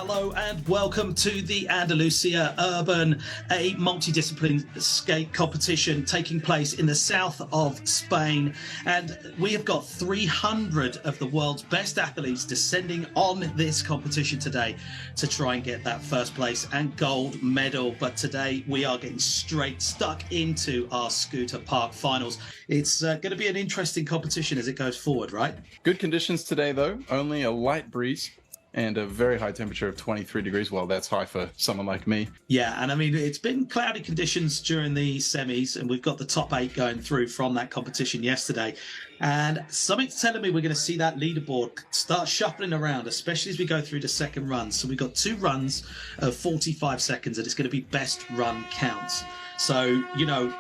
Hello and welcome to the Andalucia Urban, a multidiscipline skate competition taking place in the south of Spain. And we have got 300 of the world's best athletes descending on this competition today to try and get that first place and gold medal. But today we are getting straight stuck into our scooter park finals. It's going to be an interesting competition as it goes forward, right? Good conditions today, though. Only a light breeze and a very high temperature of 23 degrees. Well, that's high for someone like me. Yeah, and I mean, it's been cloudy conditions during the semis, and we've got the top 8 going through from that competition yesterday. And something's telling me we're going to see that leaderboard start shuffling around, especially as we go through the second run. So we've got 2 runs of 45 seconds, and it's going to be best run counts. So, you know,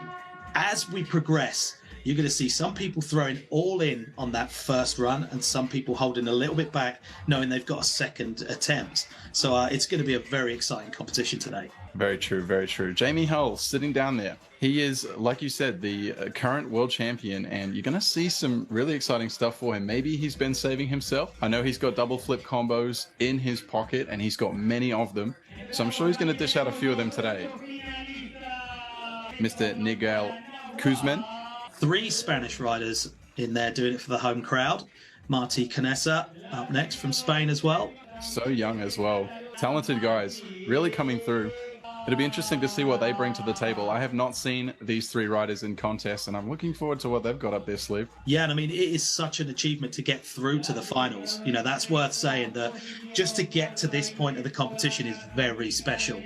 as we progress, you're going to see some people throwing all in on that first run and some people holding a little bit back, knowing they've got a second attempt. So it's going to be a very exciting competition today. Very true, very true. Jamie Hull sitting down there. He is, like you said, the current world champion, and you're going to see some really exciting stuff for him. Maybe he's been saving himself. I know he's got double flip combos in his pocket, and he's got many of them. So I'm sure he's going to dish out a few of them today. Mr. Nagual Kurzman. 3 Spanish riders in there doing it for the home crowd. Marti, Conesa up next from Spain as well. So young as well. Talented guys, really coming through. It'll be interesting to see what they bring to the table. I have not seen these 3 riders in contests, and I'm looking forward to what they've got up their sleeve. Yeah, and I mean, it is such an achievement to get through to the finals. You know, that's worth saying, that just to get to this point of the competition is very special.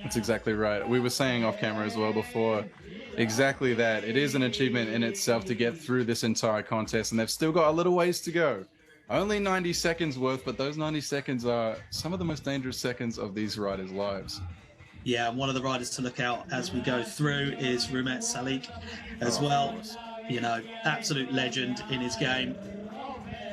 That's exactly right. We were saying off camera as well before, exactly that. It is an achievement in itself to get through this entire contest, and they've still got a little ways to go. Only 90 seconds worth, but those 90 seconds are some of the most dangerous seconds of these riders' lives. Yeah, and one of the riders to look out as we go through is Roomet, Salik as well. You know, absolute legend in his game.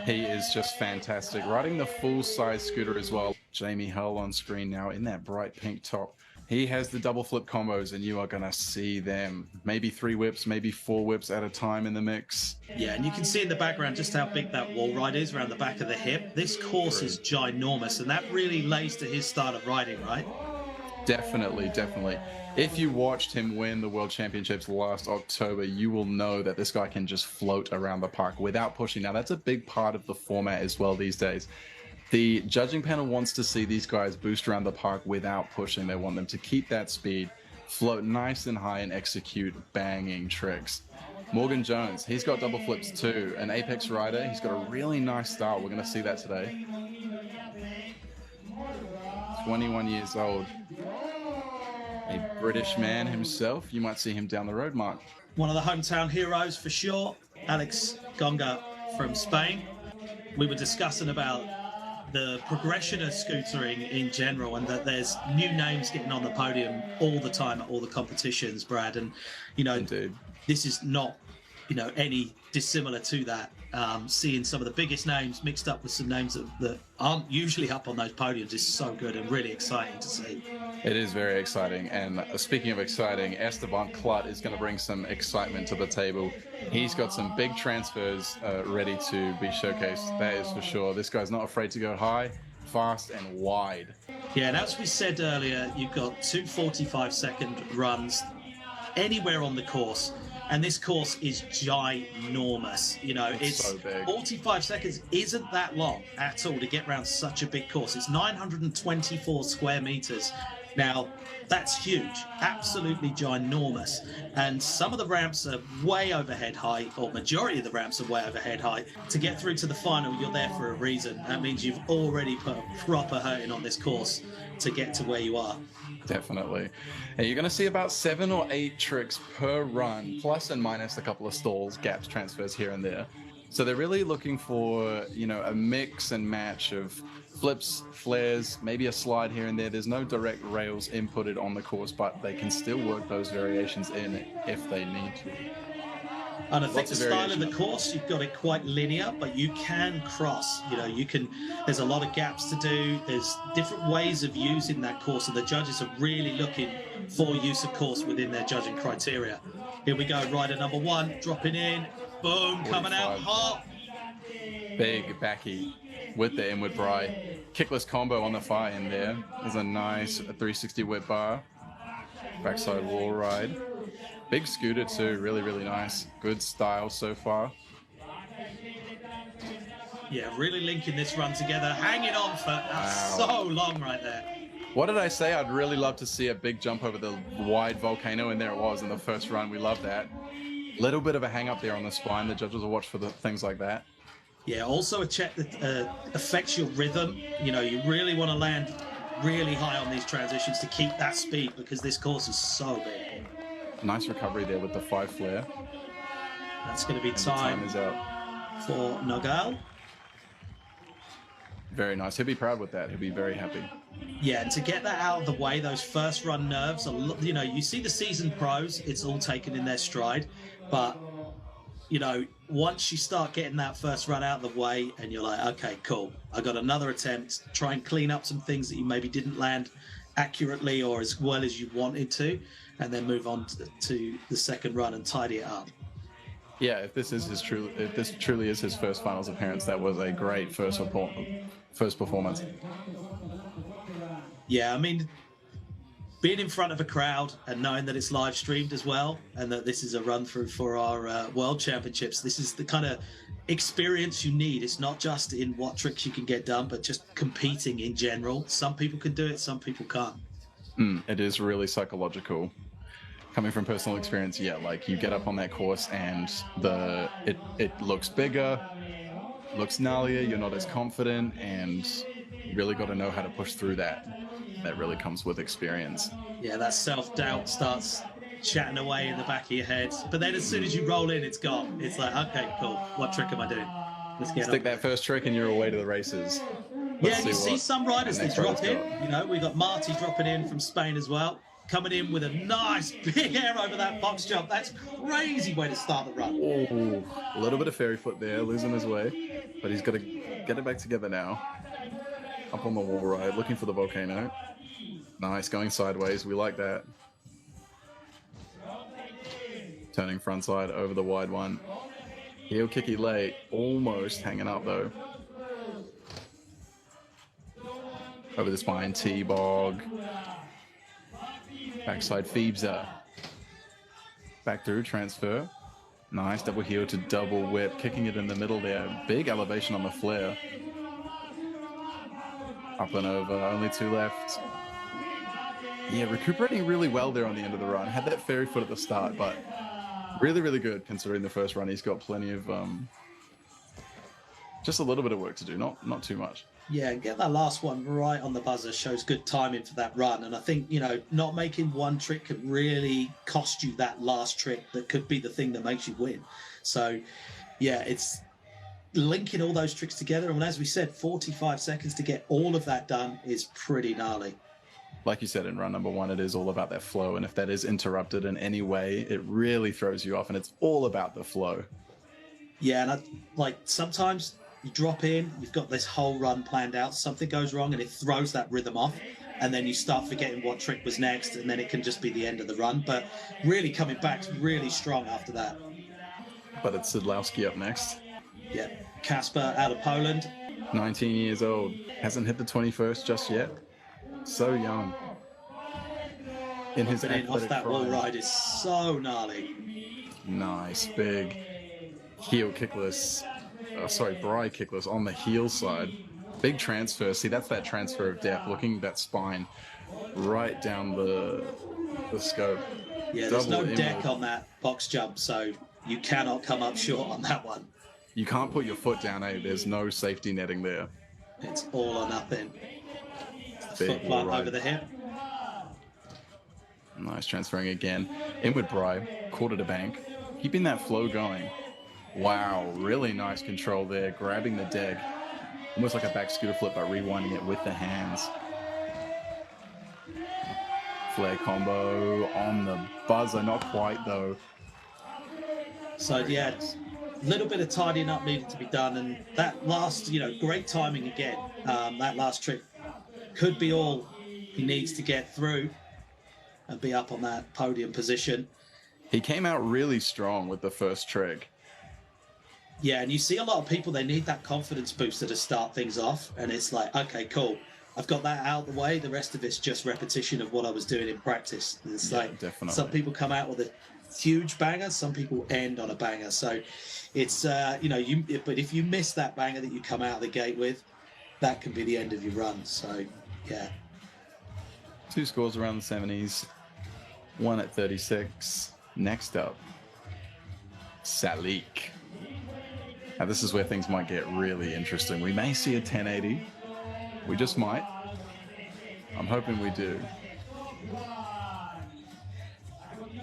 He is just fantastic. Riding the full-size scooter as well. Jamie Hull on screen now in that bright pink top. He has the double flip combos, and you are going to see them. Maybe 3 whips, maybe 4 whips at a time in the mix. Yeah, and you can see in the background just how big that wall ride is around the back of the hip. This course is ginormous, and that really lays to his style of riding, right? Definitely, definitely. If you watched him win the World Championships last October, you will know that this guy can just float around the park without pushing. Now, that's a big part of the format as well these days. The judging panel wants to see these guys boost around the park without pushing. They want them to keep that speed, float nice and high, and execute banging tricks. Morgan Jones, he's got double flips too. An apex rider, he's got a really nice style. We're going to see that today. 21 years old. A British man himself. You might see him down the road, Marc. One of the hometown heroes for sure. Alex Gonga from Spain. We were discussing about the progression of scootering in general, and that there's new names getting on the podium all the time at all the competitions, Brad. And, you know, Indeed. This is not, you know, any dissimilar to that. Seeing some of the biggest names mixed up with some names that aren't usually up on those podiums is so good and really exciting to see. It is very exciting. And speaking of exciting, Esteban Clot is going to bring some excitement to the table. He's got some big transfers ready to be showcased. That is for sure. This guy's not afraid to go high, fast, and wide. Yeah, and as we said earlier, you've got 2 45-second runs anywhere on the course. And this course is ginormous. You know, it's so big. 45 seconds isn't that long at all to get around such a big course. It's 924 square meters. Now, that's huge, absolutely ginormous. And some of the ramps are way overhead height, or majority of the ramps are way overhead height. To get through to the final, you're there for a reason. That means you've already put a proper hurting on this course to get to where you are. Definitely. And you're going to see about 7 or 8 tricks per run, plus and minus a couple of stalls, gaps, transfers here and there. So they're really looking for, you know, a mix and match of flips, flares, maybe a slide here and there. There's no direct rails inputted on the course, but they can still work those variations in if they need to. And I think the style of the course, you've got it quite linear, but you can cross. You know, you can. There's a lot of gaps to do. There's different ways of using that course, and the judges are really looking for use of course within their judging criteria. Here we go, rider number 1, dropping in, boom, 45. coming out hot. Big backy. with the inward bry. Kickless combo on the far end there. There's a nice 360 whip bar. Backside wall ride. Big scooter too, really, really nice. Good style so far. Yeah, really linking this run together, hanging on for so long right there. What did I say? I'd really love to see a big jump over the wide volcano, and there it was in the first run. We love that. Little bit of a hang up there on the spine. The judges will watch for the things like that. Yeah, also a check that affects your rhythm. You know, you really want to land really high on these transitions to keep that speed, because this course is so big. Nice recovery there with the 5 flare. That's going to be time is out for Nagual. Very nice. He'll be proud with that. He'll be very happy. Yeah, and to get that out of the way, those first run nerves, you know, you see the seasoned pros, it's all taken in their stride. But, you know, once you start getting that first run out of the way and you're like, okay, cool, I got another attempt, try and clean up some things that you maybe didn't land accurately or as well as you wanted to, and then move on to the second run and tidy it up. Yeah, if this truly is his first finals appearance, that was a great first performance. Yeah, I mean, being in front of a crowd and knowing that it's live streamed as well, and that this is a run through for our World Championships, this is the kind of experience you need. It's not just in what tricks you can get done, but just competing in general. Some people can do it, some people can't. It is really psychological. Coming from personal experience, yeah, like you get up on that course and it looks bigger, looks gnarlier, you're not as confident, and you really got to know how to push through that. That really comes with experience. Yeah, that self-doubt starts chatting away in the back of your head. But then as soon as you roll in, it's gone. It's like, okay, cool. What trick am I doing? Let's get Stick that first trick and you're away to the races. Yeah, you see some riders, they drop in. You know, we've got Marti dropping in from Spain as well. Coming in with a nice big air over that box jump. That's crazy way to start the run. Oh, a little bit of fairy foot there, losing his way. But he's got to get it back together now. Up on the wall ride, looking for the volcano. Nice, going sideways. We like that. Turning frontside over the wide one. Heel kicky late. Almost hanging up though. Over the spine, T-bog. Backside Phoebes. Back through, transfer. Nice, double heel to double whip. Kicking it in the middle there. Big elevation on the flare. Up and over, only 2 left. Yeah, recuperating really well there on the end of the run. Had that fairy foot at the start, but really, really good considering the first run. He's got plenty of, just a little bit of work to do, not too much. Yeah, get that last one right on the buzzer shows good timing for that run. And I think, you know, not making one trick could really cost you that last trick that could be the thing that makes you win. So, yeah, it's linking all those tricks together. And as we said, 45 seconds to get all of that done is pretty gnarly. Like you said in run number 1, it is all about that flow. And if that is interrupted in any way, it really throws you off. And it's all about the flow. Yeah, and like sometimes you drop in, you've got this whole run planned out, something goes wrong and it throws that rhythm off, and then you start forgetting what trick was next, and then it can just be the end of the run. But really coming back really strong after that. But it's Szydlowski up next. Yeah, Kasper out of Poland. 19 years old, hasn't hit the 21st just yet. So young. In his off that wall ride is so gnarly. Nice, big heel kickless. Bry kickless on the heel side. Big transfer. See, that's that transfer of depth. Looking that spine right down the scope. Yeah, there's no deck on that box jump, so you cannot come up short on that one. You can't put your foot down, eh? There's no safety netting there. It's all or nothing. Foot plant over the hip. Nice transferring again. Inward bry, quarter to bank. Keeping that flow going. Wow, really nice control there. Grabbing the deck. Almost like a back scooter flip, but rewinding it with the hands. Flare combo on the buzzer. Not quite, though. So, yeah, a little bit of tidying up needed to be done. And that last, you know, great timing again. That last trick could be all he needs to get through and be up on that podium position. He came out really strong with the first trick. Yeah, and you see a lot of people, they need that confidence booster to start things off. And it's like, okay, cool. I've got that out of the way. The rest of it's just repetition of what I was doing in practice. And it's like definitely. Some people come out with a huge banger, some people end on a banger. So it's, but if you miss that banger that you come out of the gate with, that can be the end of your run. So, yeah. 2 scores around the 70s, 1 at 36. Next up, Saalik. Now this is where things might get really interesting. We may see a 1080. We just might. I'm hoping we do.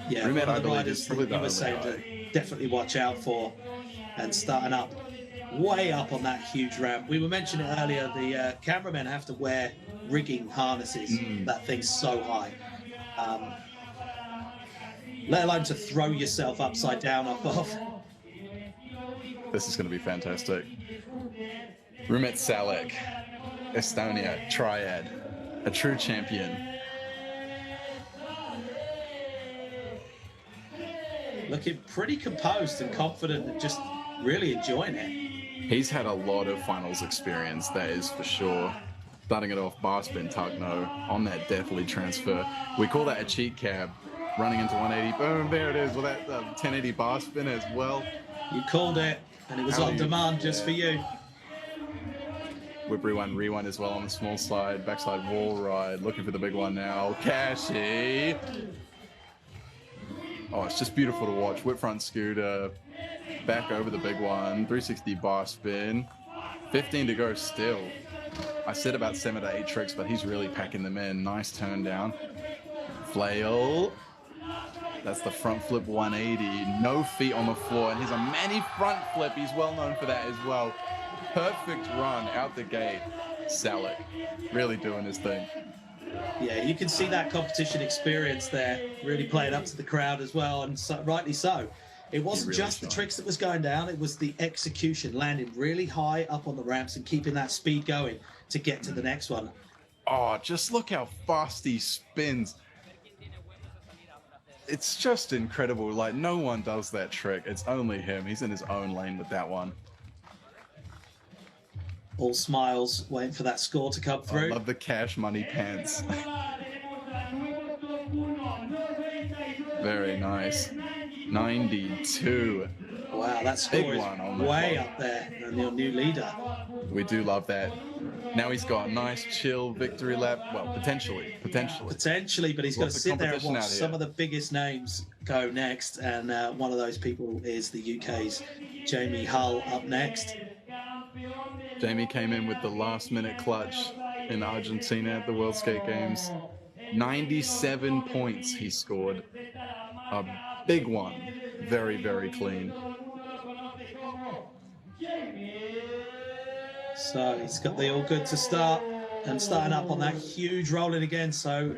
Yeah, Roomet, one I of the believe, riders is probably that you were saying to definitely watch out for, and starting up way up on that huge ramp. We were mentioning earlier, the cameramen have to wear rigging harnesses. That thing's so high. Let alone to throw yourself upside down off of. This is going to be fantastic. Roomet Salik, Estonia, Triad, a true champion. Looking pretty composed and confident and just really enjoying it. He's had a lot of finals experience, that is for sure. Starting it off, bar spin, tug no, on that deathly transfer. We call that a cheat cab. Running into 180, boom, there it is, with that 1080 bar spin as well. You called it, and it was on demand just for you. Whip rewind as well on the small slide, backside wall ride, looking for the big one now. Cashy. Oh, it's just beautiful to watch. Whip front scooter, back over the big one, 360 bar spin, 15 to go still. I said about 7 to 8 tricks, but he's really packing them in. Nice turn down. Flail. That's the front flip 180. No feet on the floor. And here's a mani front flip. He's well known for that as well. Perfect run out the gate. Salik really doing his thing. Yeah, you can see that competition experience there, really playing up to the crowd as well, and so, rightly so. It wasn't really just the tricks that was going down, it was the execution, landing really high up on the ramps and keeping that speed going to get to the next one. Oh, just look how fast he spins. It's just incredible. Like, no one does that trick. It's only him. He's in his own lane with that one. All smiles, waiting for that score to come through. I love the cash money pants. Very nice. 92. Wow, that score is way up there, and your new leader. We do love that. Now he's got a nice chill victory lap. Well, potentially. Potentially, but he's got to sit there and watch some of the biggest names go next, and one of those people is the UK's Jamie Hull up next. Jamie came in with the last-minute clutch in Argentina at the World Skate Games. 97 points he scored. A big one. Very, very clean. So he's got the all good to start, and starting up on that huge rolling again. So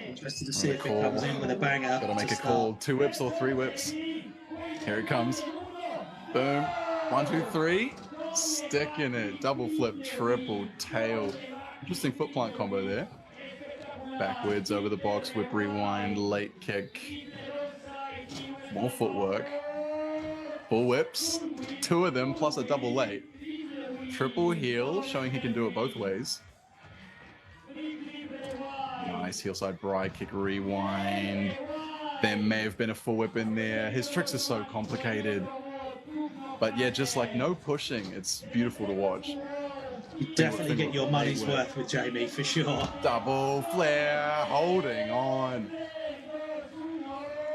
interested to see if it comes in with a banger. Gotta make a call. 2 whips or 3 whips. Here it comes. Boom. 1, 2, 3. Sticking it. Double flip, triple tail. Interesting foot plant combo there. Backwards over the box, whip rewind, late kick. More footwork. Full whips. 2 of them plus a double late. Triple heel, showing he can do it both ways. Nice heel side bri kick rewind. There may have been a full whip in there. His tricks are so complicated. But yeah, just like no pushing. It's beautiful to watch. You definitely get your money's worth with Jamie, for sure. Double flare, holding on.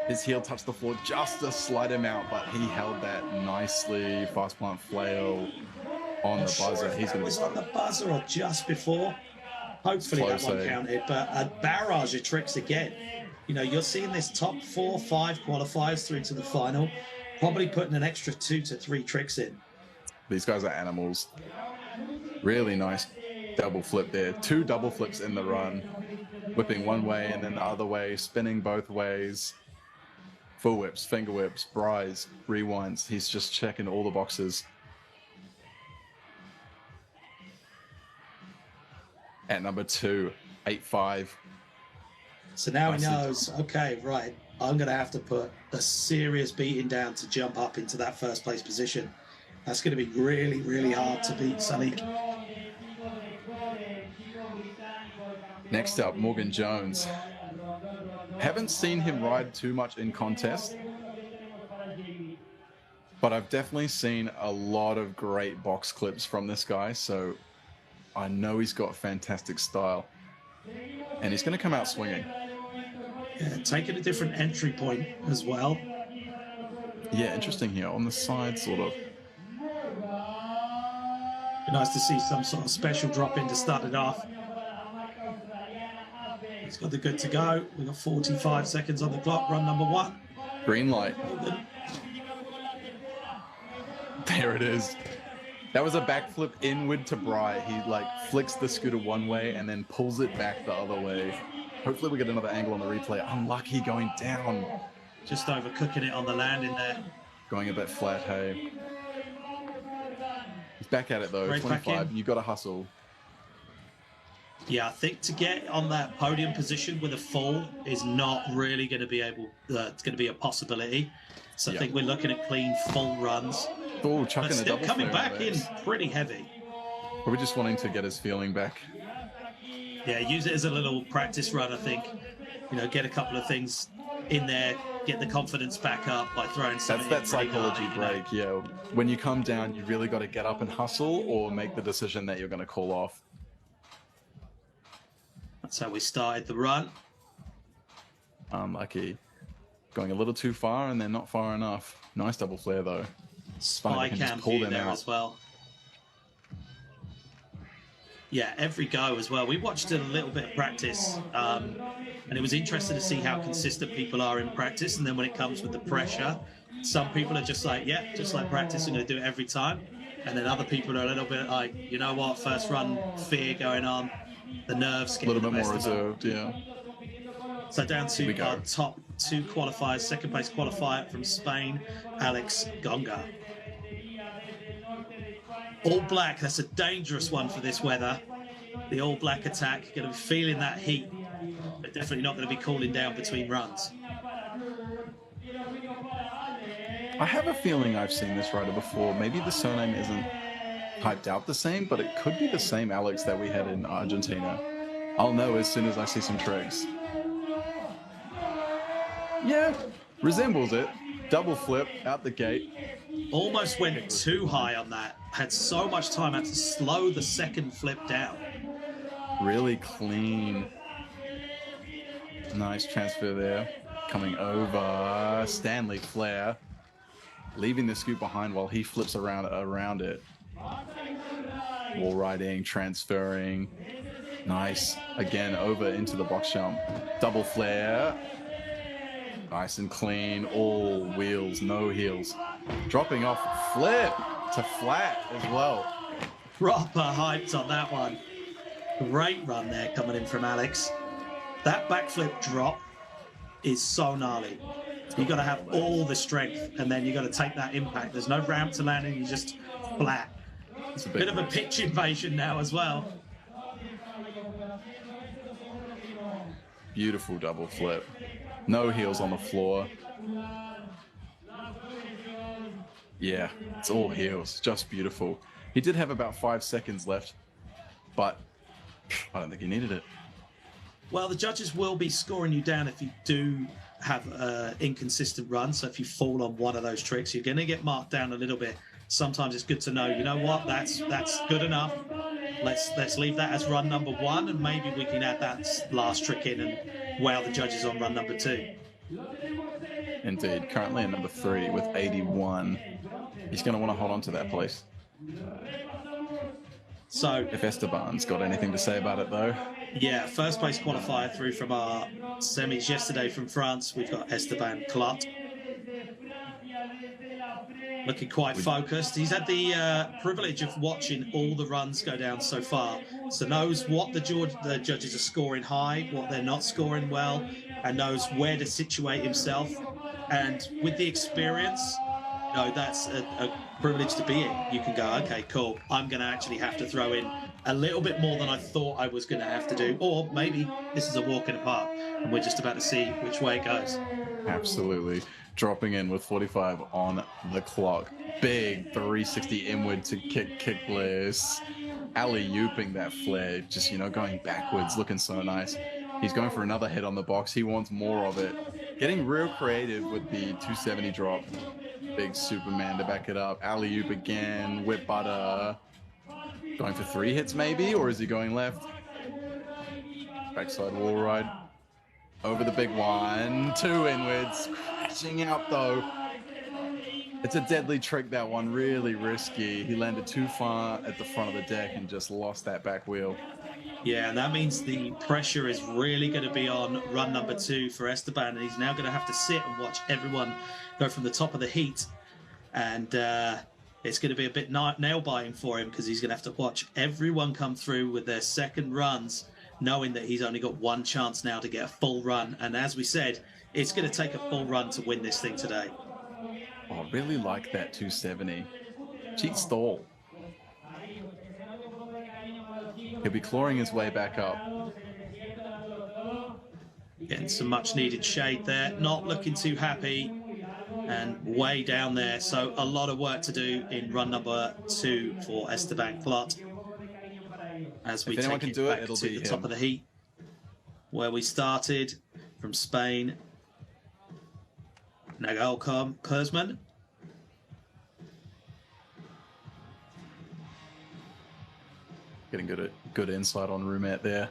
His heel touched the floor just a slight amount, but he held that nicely. Fast plant flail on the buzzer. He's going to be on the buzzer or just before. Hopefully that one counted, but a barrage of tricks again. You know, you're seeing this top 4, 5 qualifiers through to the final, probably putting an extra 2 to 3 tricks in. These guys are animals. Really nice double flip there. 2 double flips in the run. Whipping one way and then the other way, spinning both ways. Full whips, finger whips, bris, rewinds. He's just checking all the boxes. At number 2, 8-5. So now he knows, okay, right, I'm going to have to put a serious beating down to jump up into that first place position. That's going to be really, really hard to beat Salik. Next up, Morgan Jones. Haven't seen him ride too much in contest, but I've definitely seen a lot of great box clips from this guy, so I know he's got fantastic style. And he's going to come out swinging. Yeah, taking a different entry point as well. Yeah, interesting here. On the side, sort of. Be nice to see some sort of special drop in to start it off. He's got the good to go. We've got 45 seconds on the clock. Run number 1. Green light. There it is. That was a backflip inward to Bry. He like flicks the scooter one way and then pulls it back the other way. Hopefully we get another angle on the replay. Unlucky going down. Just overcooking it on the landing there. Going a bit flat, hey. He's back at it though. Right, 25. You got to hustle. Yeah, I think to get on that podium position with a full is not really going to be able. It's going to be a possibility. So I think we're looking at clean full runs. Oh, chucking but a double coming flare back in pretty heavy. Probably just wanting to get his feeling back. Yeah, use it as a little practice run, I think. You know, get a couple of things in there, get the confidence back up by throwing something. That's that psychology break, yeah. When you come down, you really got to get up and hustle or make the decision that you're going to call off. That's how we started the run. Unlucky. Going a little too far and then not far enough. Nice double flare though. Spy cam view there as well. Yeah, every go as well. We watched a little bit of practice, and it was interesting to see how consistent people are in practice. And then when it comes with the pressure, some people are just like, yeah, just like practice, I'm going to do it every time. And then other people are a little bit like, you know what, first run fear going on, the nerves getting a little bit more the best of reserved, yeah. So down to our top 2 qualifiers, second place qualifier from Spain, Alex Gonga. All black, that's a dangerous one for this weather. The all black attack, going to be feeling that heat, but definitely not going to be cooling down between runs. I have a feeling I've seen this rider before. Maybe the surname isn't typed out the same, but it could be the same Alex that we had in Argentina. I'll know as soon as I see some tricks. Yeah, resembles it. Double flip out the gate. Almost went too high on that. Had so much time, had to slow the second flip down. Really clean. Nice transfer there. Coming over. Stanley flare. Leaving the scoop behind while he flips around it. Wall riding, transferring. Nice. Again, over into the box jump. Double flare. Nice and clean. All wheels, no heels. Dropping off flip to flat as well. Proper hyped on that one. Great run there coming in from Alex. That backflip drop is so gnarly. You got to have all the strength, and then you got to take that impact. There's no ramp to landing, you're just flat. It's a bit of a pitch invasion now as well. Beautiful double flip. No heels on the floor. Yeah, it's all heels. Just beautiful. He did have about 5 seconds left, but I don't think he needed it. Well, the judges will be scoring you down if you do have an inconsistent run. So if you fall on one of those tricks, you're going to get marked down a little bit. Sometimes it's good to know, you know what, that's good enough. Let's leave that as run number 1, and maybe we can add that last trick in and wow the judges on run number 2. Indeed. Currently at number 3 with 81. He's going to want to hold on to that place. So if Esteban's got anything to say about it, though. Yeah, first place qualifier through from our semis yesterday from France. We've got Esteban Clot. Looking quite focused. He's had the privilege of watching all the runs go down so far, so knows what the judges are scoring high, what they're not scoring well, and knows where to situate himself. And with the experience, you know, that's a privilege to be in. You can go, okay, cool, I'm going to actually have to throw in a little bit more than I thought I was going to have to do, or maybe this is a walk in the park and we're just about to see which way it goes. Absolutely. Dropping in with 45 on the clock. Big 360 inward to kickless. Alley-ooping that flare, just, you know, going backwards, looking so nice. He's going for another hit on the box. He wants more of it. Getting real creative with the 270 drop. Big Superman to back it up. Alley-oop again. Whip butter. Going for 3 hits maybe, or is he going left? Backside wall ride. Over the big one. 2 inwards. Crashing out though. It's a deadly trick, that one. Really risky. He landed too far at the front of the deck and just lost that back wheel. Yeah, and that means the pressure is really going to be on run number 2 for Esteban, and he's now going to have to sit and watch everyone go from the top of the heat. And it's going to be a bit nail-biting for him, because he's going to have to watch everyone come through with their second runs, knowing that he's only got one chance now to get a full run. And as we said, it's going to take a full run to win this thing today. Oh, I really like that 270. Cheat stall. He'll be clawing his way back up. Getting some much needed shade there. Not looking too happy. And way down there. So a lot of work to do in run number 2 for Esteban Clot. As we take it back to the top of the heat, where we started from Spain. Nagual Kurzman. Getting good insight on Roomet there.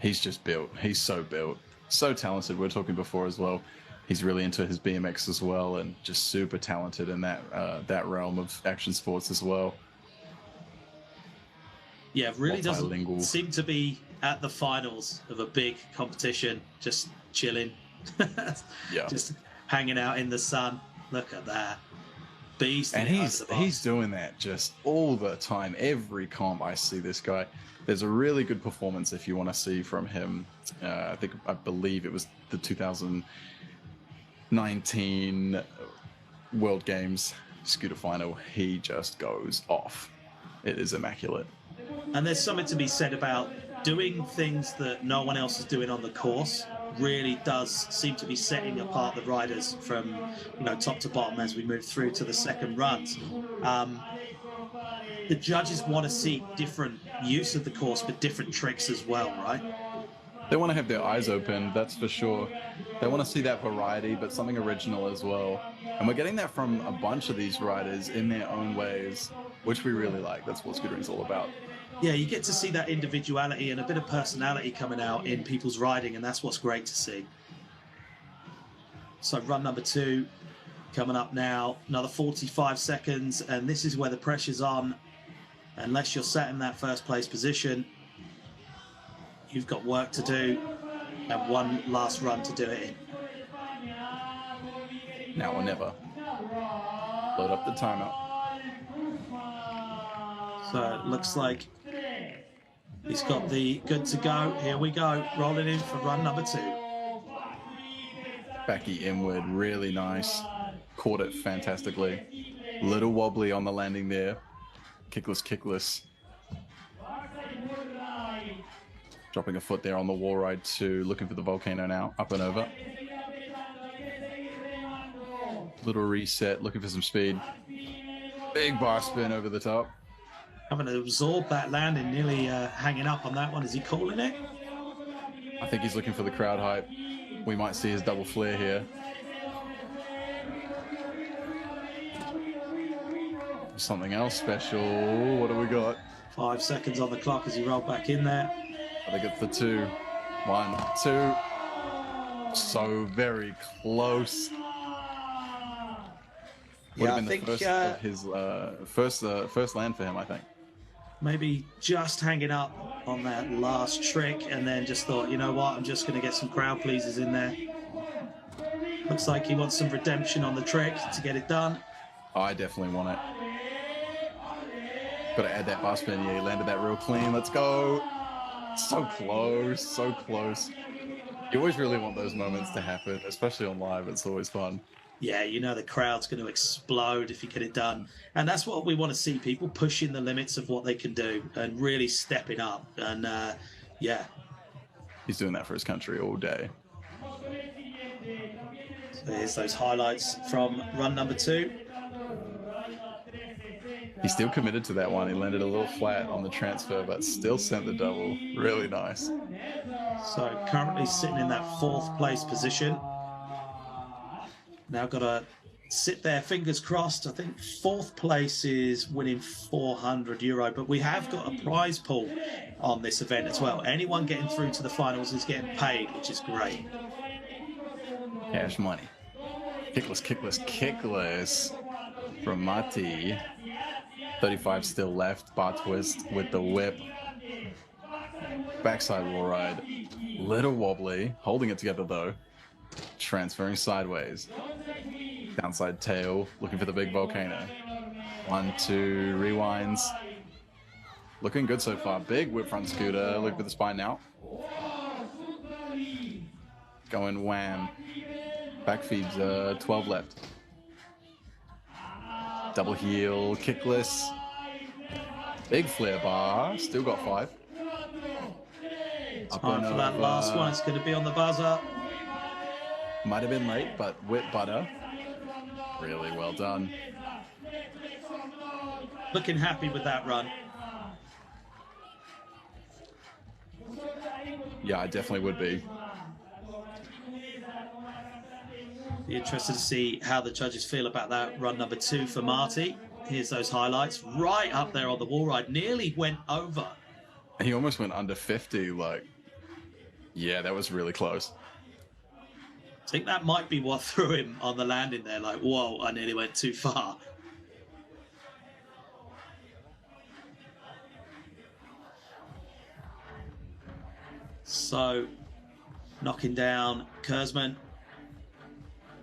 He's just built. He's so built. So talented. We were talking before as well. He's really into his BMX as well, and just super talented in that realm of action sports as well. Yeah, really doesn't seem to be at the finals of a big competition, just chilling. Yeah. Just hanging out in the sun. Look at that. Beast. And he's doing that just all the time. Every comp I see this guy. There's a really good performance if you want to see from him. I believe it was the 2019 World Games scooter final. He just goes off. It is immaculate. And there's something to be said about doing things that no one else is doing on the course. Really does seem to be setting apart the riders from, you know, top to bottom as we move through to the second runs. The judges want to see different use of the course, but different tricks as well, right? They want to have their eyes open, that's for sure. They want to see that variety, but something original as well. And we're getting that from a bunch of these riders in their own ways, which we really like. That's what scootering is all about. Yeah, you get to see that individuality and a bit of personality coming out in people's riding, and that's what's great to see. So run number 2 coming up now. Another 45 seconds, and this is where the pressure's on. Unless you're sat in that first place position, you've got work to do and one last run to do it in. Now or never. Load up the timer. So it looks like he's got the good to go. Here we go. Rolling in for run number 2. Backy inward, really nice. Caught it fantastically. Little wobbly on the landing there. Kickless. Dropping a foot there on the wall ride too. Looking for the volcano now. Up and over. Little reset. Looking for some speed. Big bar spin over the top. Having to absorb that landing, nearly hanging up on that one. Is he calling it? I think he's looking for the crowd hype. We might see his double flare here. Something else special. What do we got? 5 seconds on the clock as he rolled back in there. I think it's the 2. 1, 2. So very close. Would have been the first of his first land for him, I think. Maybe just hanging up on that last trick, and then just thought, you know what, I'm just going to get some crowd pleasers in there. Looks like he wants some redemption on the trick to get it done. I definitely want it. Got to add that bar spin. Yeah, he landed that real clean. Let's go. So close, so close. You always really want those moments to happen, especially on live. It's always fun. Yeah, you know the crowd's going to explode if you get it done. And that's what we want to see, people pushing the limits of what they can do and really stepping up. And, yeah. He's doing that for his country all day. Here's those highlights from run number 2. He's still committed to that one. He landed a little flat on the transfer, but still sent the double. Really nice. So currently sitting in that 4th place position. Now got to sit there, fingers crossed. I think 4th place is winning €400, but we have got a prize pool on this event as well. Anyone getting through to the finals is getting paid, which is great. Cash money. Kickless, kickless, kickless from Marti. 35 still left. Bar twist with the whip. Backside wall ride. Little wobbly. Holding it together though. Transferring sideways. Downside tail. Looking for the big volcano. 1, 2. Rewinds. Looking good so far. Big whip front scooter. Looking for the spine now. Going wham. Back feeds. 12 left. Double heel. Kickless. Big flare bar. Still got 5. Time for that last one. It's going to be on the buzzer. Might have been late, but whip butter. Really well done. Looking happy with that run. Yeah, I definitely would be. Be interested to see how the judges feel about that run number 2 for Marti. Here's those highlights. Right up there on the wall ride. Nearly went over. He almost went under 50. Like, yeah, that was really close. I think that might be what threw him on the landing there. Like, whoa, I nearly went too far. So, knocking down Kurzman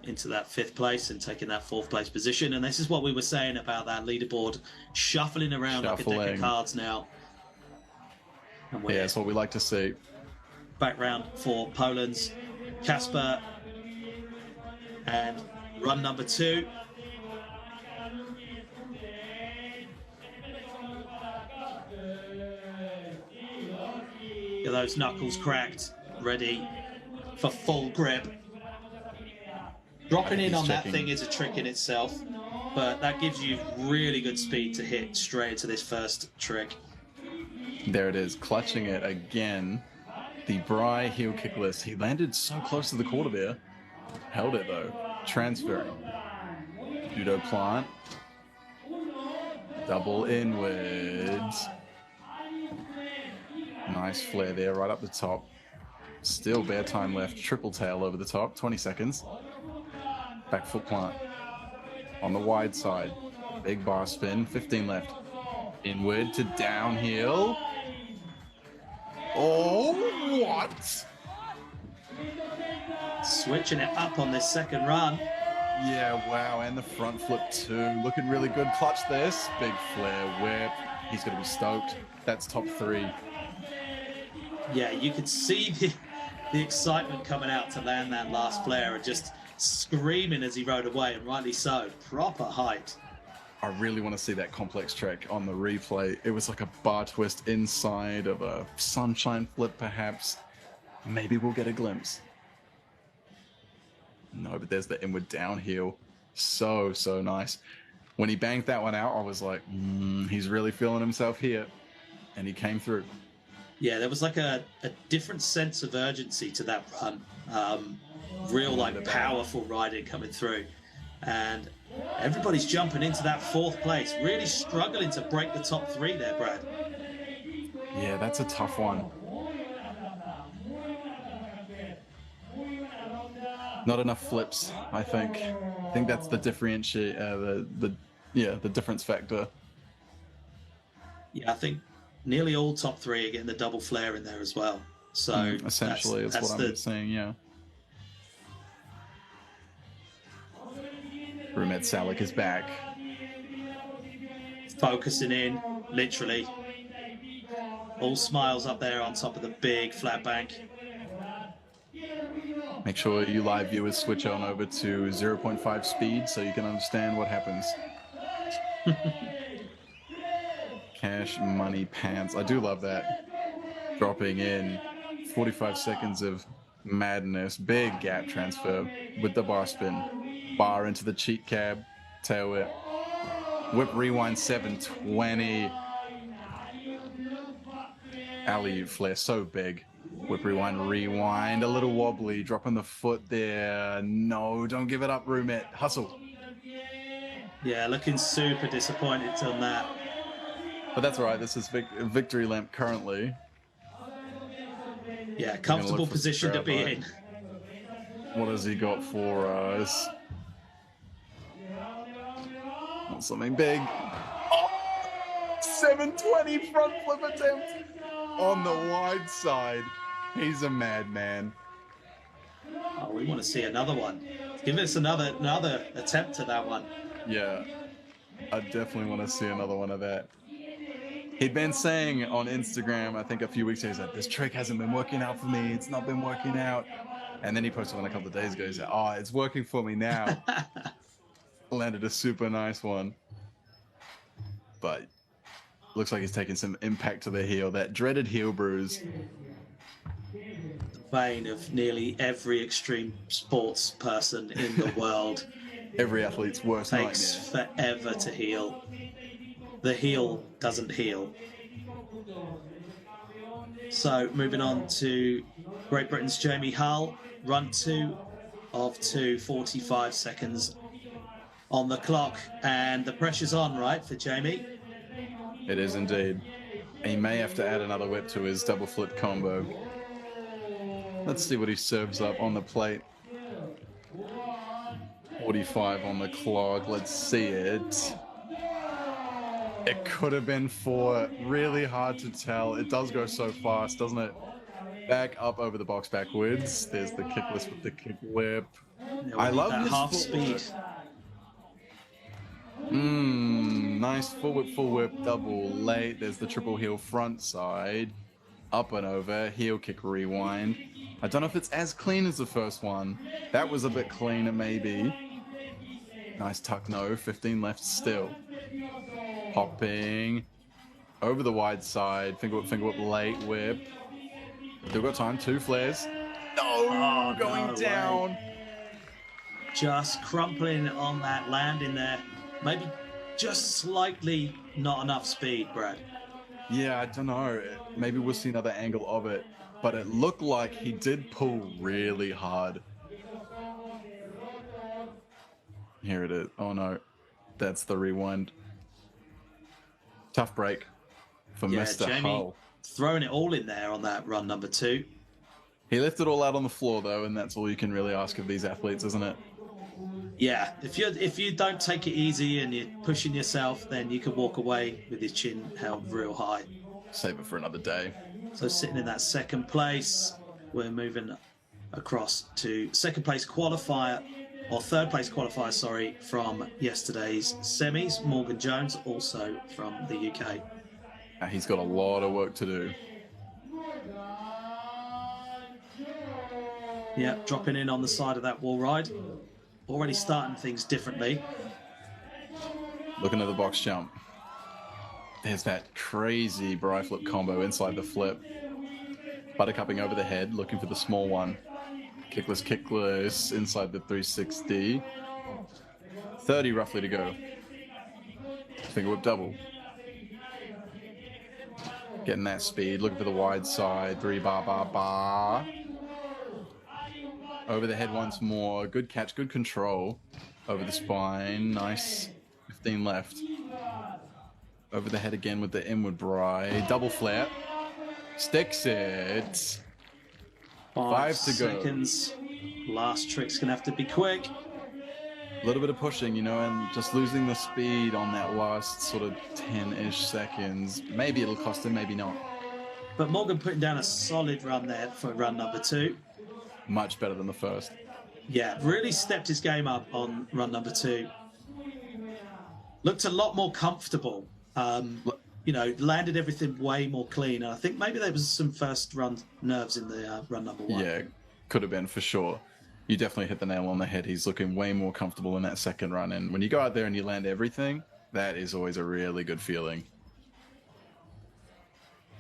into that 5th place and taking that 4th place position. And this is what we were saying about that leaderboard shuffling around like a deck of cards now. And yeah, that's what we like to see. Background for Poland's Kasper and run number 2. Get those knuckles cracked, ready for full grip. Dropping in on that thing is a trick in itself, but that gives you really good speed to hit straight into this first trick. There it is, clutching it again. The Bry heel kickless. He landed so close to the quarter there. Held it though. Transferring. Judo plant. Double inwards. Nice flare there, right up the top. Still bare time left. Triple tail over the top. 20 seconds. Back foot plant. On the wide side. Big bar spin. 15 left. Inward to downhill. Oh, what? Switching it up on this second run. Yeah, wow, and the front flip too. Looking really good. Clutch this. Big flare whip. He's going to be stoked. That's top 3. Yeah, you could see the excitement coming out to land that last flare and just screaming as he rode away, and rightly so. Proper height. I really want to see that complex trick on the replay. It was like a bar twist inside of a sunshine flip, perhaps. Maybe we'll get a glimpse. No, but there's the inward downhill. So nice. When he banged that one out, I was like, he's really feeling himself here. And he came through. Yeah, there was like a different sense of urgency to that run. Real, like, powerful riding coming through. And everybody's jumping into that 4th place. Really struggling to break the top 3 there, Brad. Yeah, that's a tough one. Not enough flips, I think. I think that's the differentiate, the difference factor. Yeah, I think nearly all top 3 are getting the double flare in there as well. So essentially, that's what I'm saying. Yeah. Roomet Salik is back. Focusing in, literally. All smiles up there on top of the big flat bank. Make sure you live viewers switch on over to 0.5 speed so you can understand what happens. Cash, money, pants. I do love that. Dropping in 45 seconds of Madness. Big gap transfer with the bar spin. Bar into the cheek cab. Tail whip. Whip rewind 720. Alley-oop flare, so big. Whip rewind, rewind. A little wobbly. Dropping the foot there. No, don't give it up, Roomet. Hustle. Yeah, looking super disappointed on that. But that's all right. This is victory lap currently. Yeah, comfortable position to be in. What has he got for us? Not something big. Oh, 720 front flip attempt on the wide side. He's a madman. Oh, we want to see another one. Give us another attempt at that one. Yeah, I definitely want to see another one of that. He'd been saying on Instagram, I think a few weeks ago, he's like, this trick hasn't been working out for me. It's not been working out. And then he posted one a couple of days ago. He's like, oh, it's working for me now. Landed a super nice one. But looks like he's taking some impact to the heel. That dreaded heel bruise. The bane of nearly every extreme sports person in the world. Every athlete's worst nightmare. Takes forever to heal. The heel doesn't heal. So moving on to Great Britain's Jamie Hull, run 2 of 2, 45 seconds on the clock, and the pressure's on, right, for Jamie? It is indeed. He may have to add another whip to his double flip combo. Let's see what he serves up on the plate. 45 on the clock. Let's see it. It could have been 4. Really hard to tell. It does go so fast, doesn't it? Back up over the box backwards. There's the kickless with the kick whip. Yeah, I love that this half speed. Nice full whip, double late. There's the triple heel front side. Up and over, heel kick rewind. I don't know if it's as clean as the first one. That was a bit cleaner maybe. Nice tuck no, 15 left still. Hopping over the wide side, finger whip, late whip. Still got time, 2 flares. No, going down. Way. Just crumpling on that landing there. Maybe just slightly not enough speed, Brad. Yeah, I don't know. Maybe we'll see another angle of it. But it looked like he did pull really hard. Here it is. Oh no, that's the rewind. Tough break for Mr. Jamie Hull. Throwing it all in there on that run number 2. He left it all out on the floor though, and that's all you can really ask of these athletes, isn't it? Yeah, if you don't take it easy and you're pushing yourself, then you can walk away with your chin held real high. Save it for another day. So sitting in that second place, we're moving across to second place qualifier, or third place qualifier, sorry, from yesterday's semis. Morgan Jones, also from the UK. He's got a lot of work to do. Yeah, dropping in on the side of that wall ride. Already starting things differently. Looking at the box jump. There's that crazy bri flip combo inside the flip. Buttercupping over the head, looking for the small one. Kickless inside the 360. 30 roughly to go. Finger whip double. Getting that speed, looking for the wide side. 3 bar. Over the head once more. Good catch, good control. Over the spine. Nice. 15 left. Over the head again with the inward bri. Double flare. Sticks it. 5 to go. Seconds. Last trick's going to have to be quick. A little bit of pushing, you know, and just losing the speed on that last sort of 10-ish seconds. Maybe it'll cost him, maybe not. But Morgan putting down a solid run there for run number 2. Much better than the first. Yeah, really stepped his game up on run number 2. Looked a lot more comfortable. You know, landed everything way more clean. And I think maybe there was some first run nerves in the run number 1. Yeah, could have been for sure. You definitely hit the nail on the head. He's looking way more comfortable in that second run. And when you go out there and you land everything, that is always a really good feeling.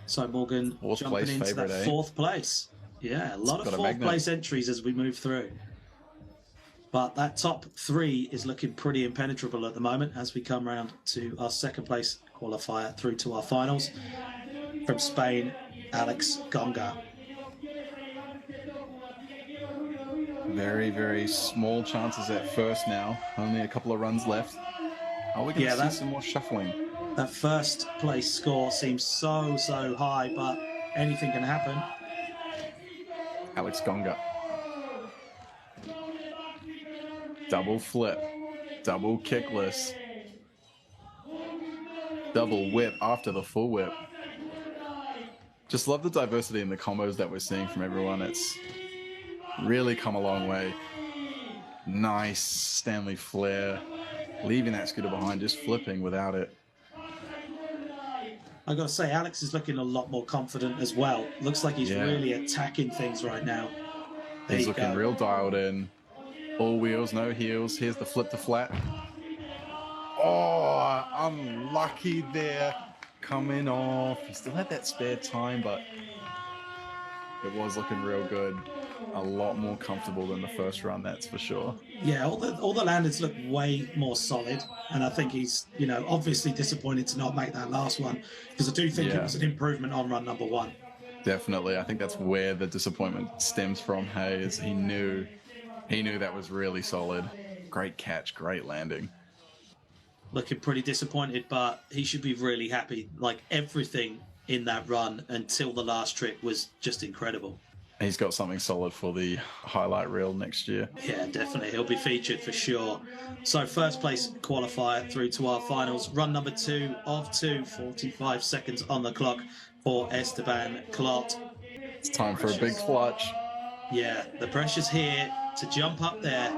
So Morgan jumping into that 4th place. Yeah, a lot It's of got a fourth magnet. place entries as we move through. But that top three is looking pretty impenetrable at the moment as we come round to our second place qualifier through to our finals. From Spain, Alex Gonga. Very, very small chances at first now. Only a couple of runs left. Are we going to see some more shuffling? That first place score seems so high, but anything can happen. Alex Gonga. Double flip. Double kickless. Double whip after the full whip. Just love the diversity in the combos that we're seeing from everyone. It's really come a long way. Nice Stanley flare. Leaving that scooter behind, just flipping without it. I got to say, Alex is looking a lot more confident as well. Looks like he's really attacking things right now. He's looking real dialed in. All wheels, no heels. Here's the flip to flat. Oh, unlucky there. Coming off. He still had that spare time, but it was looking real good. A lot more comfortable than the first run, that's for sure. Yeah, all the landings look way more solid, and I think he's, obviously disappointed to not make that last one, because I do think it was an improvement on run number one. Definitely. I think that's where the disappointment stems from, is he knew that was really solid. Great catch, great landing. Looking pretty disappointed, but he should be really happy. Like, everything in that run until the last trick was just incredible. He's got something solid for the highlight reel next year. Yeah, definitely. He'll be featured for sure. So first place qualifier through to our finals. Run number 2 of 2, 45 seconds on the clock for Esteban Clot. It's time for a big clutch. Yeah, the pressure's here. To jump up there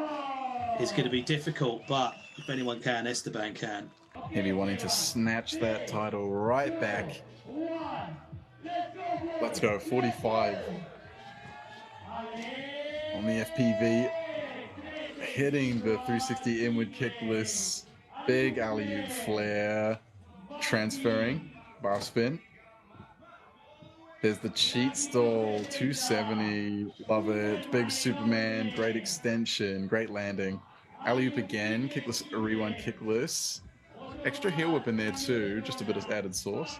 is going to be difficult, but if anyone can, Esteban can. He'll be wanting to snatch that title right back. Let's go, 45. On the FPV, hitting the 360 inward kickless, big alley-oop flare, transferring, bar spin. There's the cheat stall, 270, love it. Big Superman, great extension, great landing. Alley-oop again, kickless, rewind kickless. Extra heel whip in there too, just a bit of added sauce.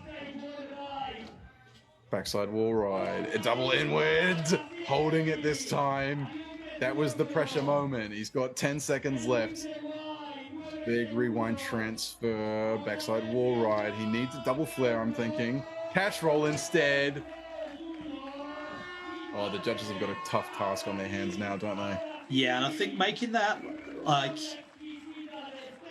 Backside wall ride, a double inward, holding it this time. That was the pressure moment. He's got 10 seconds left. Big rewind transfer, backside wall ride. He needs a double flare, I'm thinking. Catch roll instead. Oh, the judges have got a tough task on their hands now, don't they? Yeah, and I think making that, like,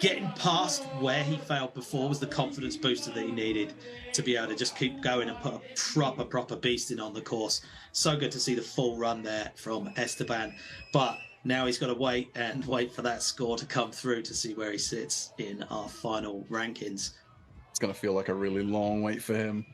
getting past where he failed before was the confidence booster that he needed to be able to just keep going and put a proper beast in on the course. So good to see the full run there from Esteban. But now he's got to wait for that score to come through to see where he sits in our final rankings. It's going to feel like a really long wait for him.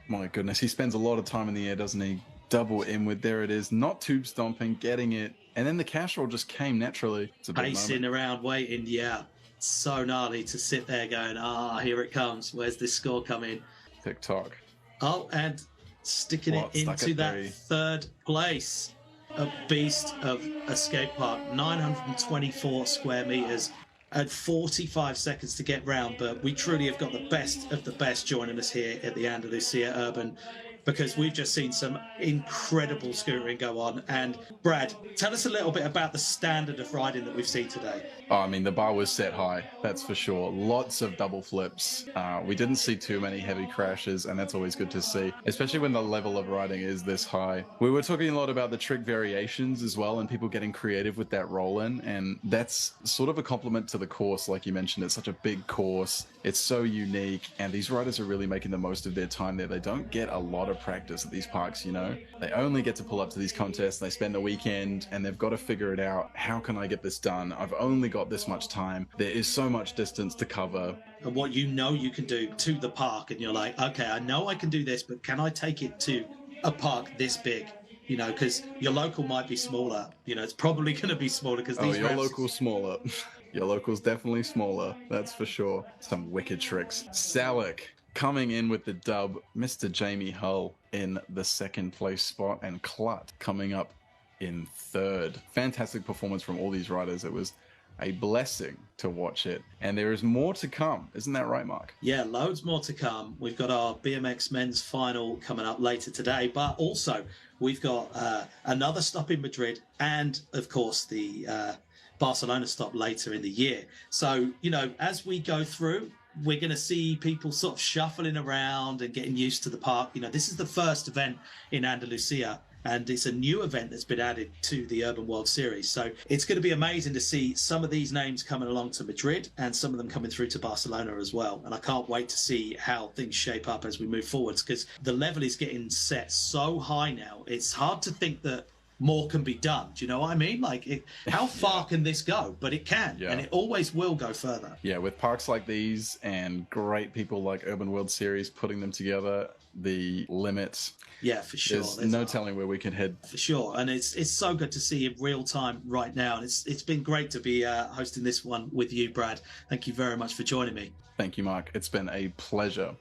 My goodness, he spends a lot of time in the air, doesn't he? Double inward, there it is. Not tube stomping, getting it. And then the cash roll just came naturally. It's a big pacing moment. Around, waiting, yeah. So gnarly to sit there going, here it comes. Where's this score coming? TikTok. Oh, and sticking it into that third place. A beast of a skate park, 924 square meters and 45 seconds to get round. But we truly have got the best of the best joining us here at the Andalucia Urban, because we've just seen some incredible scootering go on. And Brad, tell us a little bit about the standard of riding that we've seen today. Oh, I mean, the bar was set high, that's for sure. Lots of double flips. We didn't see too many heavy crashes, and that's always good to see, especially when the level of riding is this high. We were talking a lot about the trick variations as well, and people getting creative with that roll-in, and that's sort of a compliment to the course. Like you mentioned, it's such a big course. It's so unique, and these riders are really making the most of their time there. They don't get a lot of practice at these parks, you know? They only get to pull up to these contests, they spend the weekend, and they've got to figure it out. How can I get this done? I've only got this much time. There is so much distance to cover. And what you can do to the park, and you're like, okay, I know I can do this, but can I take it to a park this big? You know, because your local might be smaller. You know, it's probably going to be smaller because these your local's smaller. Your local's definitely smaller, that's for sure. Some wicked tricks. Salik coming in with the dub, Mr. Jamie Hull in the second place spot, and Clot coming up in third. Fantastic performance from all these riders. It was a blessing to watch it, and there is more to come. Isn't that right, Marc? Yeah, loads more to come. We've got our BMX men's final coming up later today, but also we've got another stop in Madrid, and of course the Barcelona stop later in the year. So, you know, as we go through, we're going to see people sort of shuffling around and getting used to the park. You know, this is the first event in Andalucia, and it's a new event that's been added to the Urban World Series. So it's going to be amazing to see some of these names coming along to Madrid and some of them coming through to Barcelona as well. And I can't wait to see how things shape up as we move forwards, because the level is getting set so high now. It's hard to think that more can be done. Do you know what I mean? Like, how far can this go? But it can, and it always will go further. Yeah, with parks like these and great people like Urban World Series putting them together, the limits. Yeah, for sure. There's no telling where we can head. For sure. And it's so good to see in real time right now. And it's been great to be hosting this one with you, Brad. Thank you very much for joining me. Thank you, Marc. It's been a pleasure.